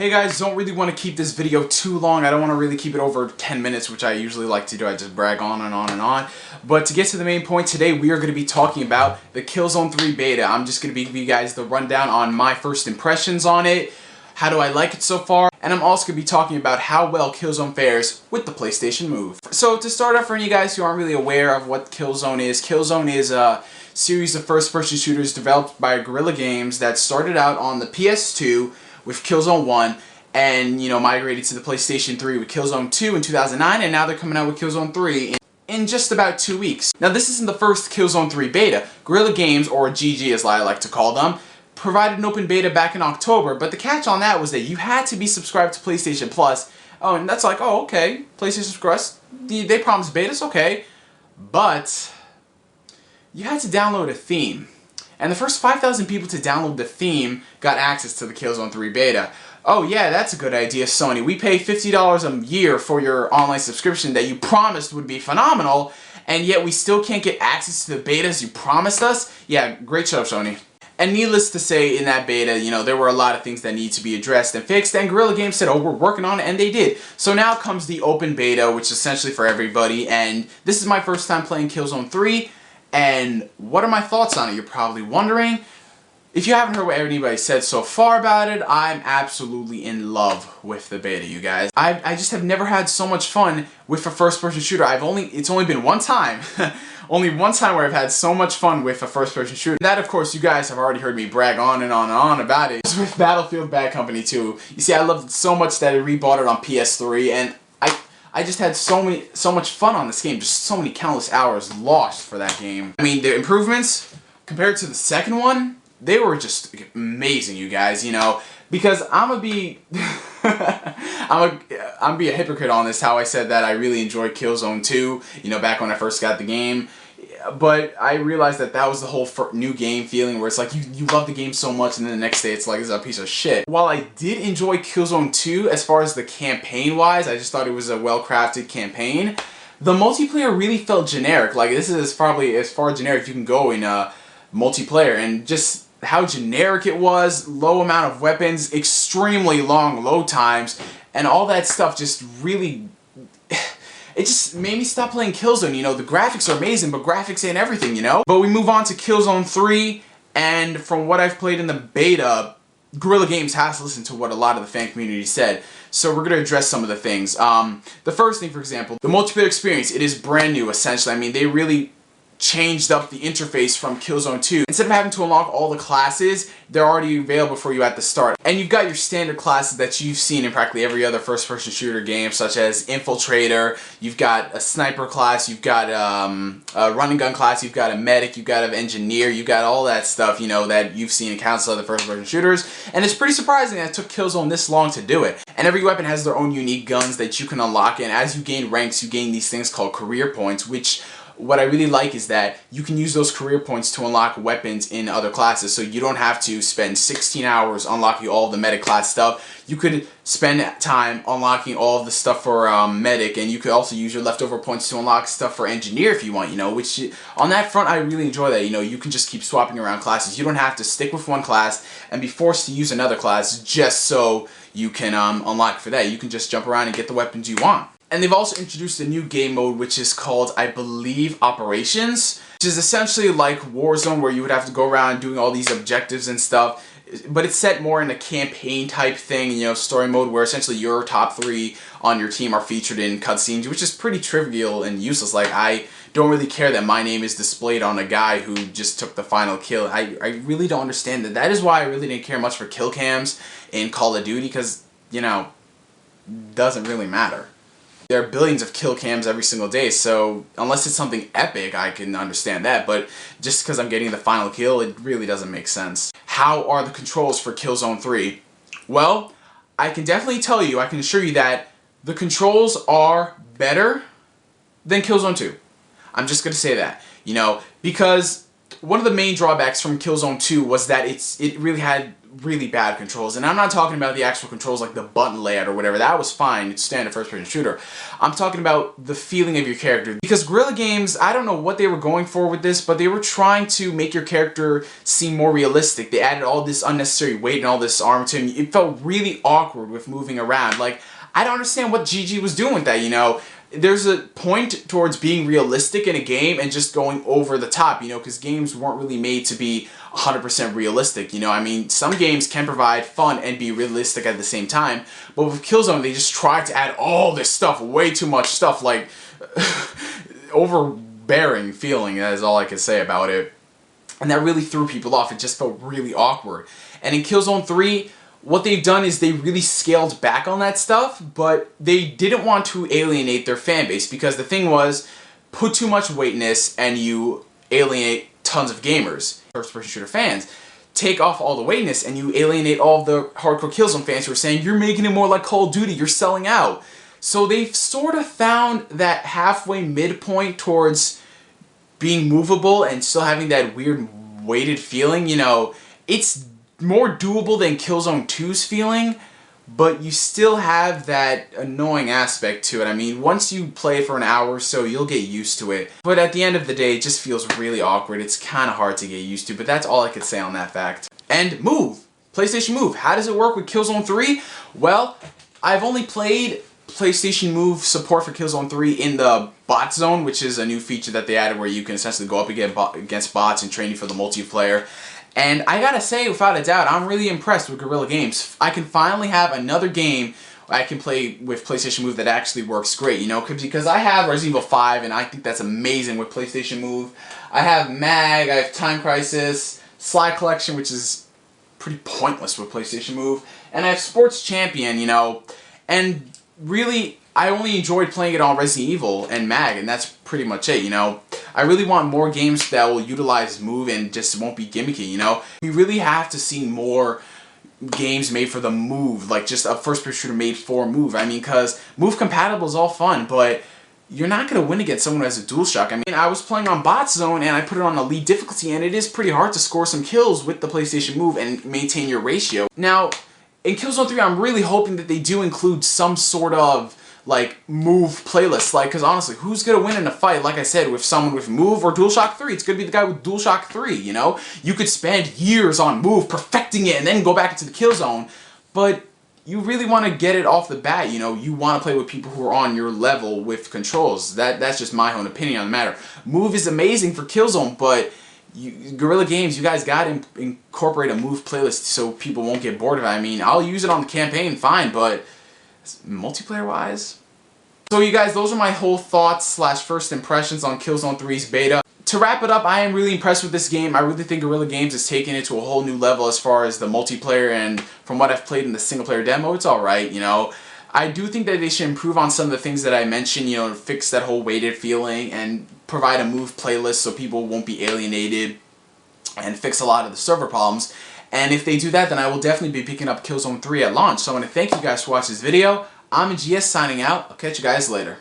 Hey guys, don't really want to keep this video too long. I don't want to really keep it over 10 minutes, which I usually like to do. I just brag on and on and on. But to get to the main point, today we are going to be talking about the Killzone 3 beta. I'm just going to be giving you guys the rundown on my first impressions on it. How do I like it so far? And I'm also going to be talking about how well Killzone fares with the PlayStation Move. So to start off, for any of you guys who aren't really aware of what Killzone is a series of first-person shooters developed by Guerrilla Games that started out on the PS2 with Killzone 1 and, migrated to the PlayStation 3 with Killzone 2 in 2009, and now they're coming out with Killzone 3 in just about 2 weeks. Now this isn't the first Killzone 3 beta. Guerrilla Games, or GG as I like to call them, provided an open beta back in October, but the catch on that was that you had to be subscribed to PlayStation Plus. Oh, and that's like, oh, okay, PlayStation Plus, they promised betas, okay, but you had to download a theme. And the first 5,000 people to download the theme got access to the Killzone 3 beta. Oh yeah, that's a good idea, Sony. We pay $50 a year for your online subscription that you promised would be phenomenal, and yet we still can't get access to the betas you promised us? Yeah, great show, Sony. And needless to say, in that beta, there were a lot of things that need to be addressed and fixed, and Guerrilla Games said, oh, we're working on it, and they did. So now comes the open beta, which is essentially for everybody, and this is my first time playing Killzone 3, and what are my thoughts on it, you're probably wondering. If you haven't heard what anybody said so far about it, I'm absolutely in love with the beta, you guys. I just have never had so much fun with a first-person shooter. It's only been one time, only one time where I've had so much fun with a first-person shooter. That, of course, you guys have already heard me brag on and on and on about it. It's with Battlefield Bad Company 2. You see, I loved it so much that I rebought it on PS3, and I just had so much fun on this game, just so many countless hours lost for that game. I mean, the improvements compared to the second one, they were just amazing, you guys, because I'm gonna be a hypocrite on this, how I said that I really enjoyed Killzone 2, back when I first got the game. But I realized that was the whole new game feeling where it's like you love the game so much and then the next day it's like, this is a piece of shit. While I did enjoy Killzone 2 as far as the campaign wise, I just thought it was a well-crafted campaign, the multiplayer really felt generic. Like, this is probably as far generic you can go in multiplayer, and just how generic it was, low amount of weapons, extremely long load times, and all that stuff just really... It just made me stop playing Killzone, the graphics are amazing, but graphics ain't everything, But we move on to Killzone 3, and from what I've played in the beta, Guerrilla Games has to listen to what a lot of the fan community said. So we're going to address some of the things. The first thing, for example, the multiplayer experience, it is brand new, essentially. I mean, they really changed up the interface from Killzone 2. Instead of having to unlock all the classes, they're already available for you at the start. And you've got your standard classes that you've seen in practically every other first-person shooter game, such as Infiltrator, you've got a Sniper class, you've got a Run and Gun class, you've got a Medic, you've got an Engineer, you've got all that stuff, that you've seen in countless other first-person shooters. And it's pretty surprising that it took Killzone this long to do it. And every weapon has their own unique guns that you can unlock, and as you gain ranks, you gain these things called career points, which... What I really like is that you can use those career points to unlock weapons in other classes, so you don't have to spend 16 hours unlocking all of the medic class stuff. You could spend time unlocking all of the stuff for medic, and you could also use your leftover points to unlock stuff for engineer if you want, which on that front I really enjoy that, you can just keep swapping around classes. You don't have to stick with one class and be forced to use another class just so you can unlock for that. You can just jump around and get the weapons you want. And they've also introduced a new game mode which is called, I believe, Operations, which is essentially like Warzone, where you would have to go around doing all these objectives and stuff, but it's set more in a campaign type thing, story mode, where essentially your top 3 on your team are featured in cutscenes, which is pretty trivial and useless. Like, I don't really care that my name is displayed on a guy who just took the final kill. I really don't understand that. That is why I really didn't care much for kill cams in Call of Duty, because, doesn't really matter. There are billions of kill cams every single day, so unless it's something epic, I can understand that, but just because I'm getting the final kill, it really doesn't make sense. How are the controls for Killzone 3? Well, I can definitely tell you, I can assure you that the controls are better than Killzone 2. I'm just going to say that, because one of the main drawbacks from Killzone 2 was that it really had really bad controls. And I'm not talking about the actual controls like the button layout or whatever. That was fine. It's standard first-person shooter. I'm talking about the feeling of your character. Because Guerrilla Games, I don't know what they were going for with this, but they were trying to make your character seem more realistic. They added all this unnecessary weight and all this armor to him. It felt really awkward with moving around. Like, I don't understand what GG was doing with that, you know? There's a point towards being realistic in a game and just going over the top, you know, because games weren't really made to be 100% realistic, you know. I mean, some games can provide fun and be realistic at the same time, but with Killzone, they just tried to add all this stuff, way too much stuff, like, overbearing feeling, that is all I can say about it. And that really threw people off. It just felt really awkward. And in Killzone 3, what they've done is they really scaled back on that stuff, but they didn't want to alienate their fan base, because the thing was, put too much weight in this and you alienate tons of gamers, first-person shooter fans. Take off all the weight in this and you alienate all of the hardcore Killzone fans who are saying, you're making it more like Call of Duty, you're selling out. So they've sort of found that halfway midpoint towards being movable and still having that weird weighted feeling. You know, it's more doable than Killzone 2's feeling, but you still have that annoying aspect to it. I mean, once you play for an hour or so, you'll get used to it. But at the end of the day, it just feels really awkward. It's kind of hard to get used to, but that's all I could say on that fact. And Move. PlayStation Move. How does it work with Killzone 3? Well, I've only played PlayStation Move support for Killzone 3 in the bot zone, which is a new feature that they added where you can essentially go up against bots and training for the multiplayer. And I gotta say, without a doubt, I'm really impressed with Guerrilla Games. I can finally have another game I can play with PlayStation Move that actually works great, you know, because I have Resident Evil 5 and I think that's amazing with PlayStation Move. I have MAG, I have Time Crisis, Sly Collection, which is pretty pointless with PlayStation Move, and I have Sports Champion, you know, and really, I only enjoyed playing it on Resident Evil and MAG, and that's pretty much it, you know. I really want more games that will utilize Move and just won't be gimmicky, you know. We really have to see more games made for the Move, like just a first-person shooter made for Move. I mean, because Move compatible is all fun, but you're not going to win against someone who has a DualShock. I mean, I was playing on Bot Zone and I put it on Elite difficulty, and it is pretty hard to score some kills with the PlayStation Move and maintain your ratio. Now, in Killzone 3, I'm really hoping that they do include some sort of like Move playlist, like, because honestly, who's gonna win in a fight, like I said, with someone with Move or DualShock 3? It's gonna be the guy with DualShock 3, you know? You could spend years on Move, perfecting it, and then go back into the Killzone, but you really want to get it off the bat, you know? You want to play with people who are on your level with controls. That's just my own opinion on the matter. Move is amazing for Killzone, but Guerrilla Games, you guys gotta incorporate a Move playlist so people won't get bored of it. I mean, I'll use it on the campaign, fine, but multiplayer-wise? So you guys, those are my whole thoughts slash first impressions on Killzone 3's beta. To wrap it up, I am really impressed with this game. I really think Guerrilla Games is taking it to a whole new level as far as the multiplayer, and from what I've played in the single-player demo, it's alright, you know. I do think that they should improve on some of the things that I mentioned, you know, fix that whole weighted feeling and provide a Move playlist so people won't be alienated and fix a lot of the server problems. And if they do that, then I will definitely be picking up Killzone 3 at launch. So I want to thank you guys for watching this video. I'm GS signing out. I'll catch you guys later.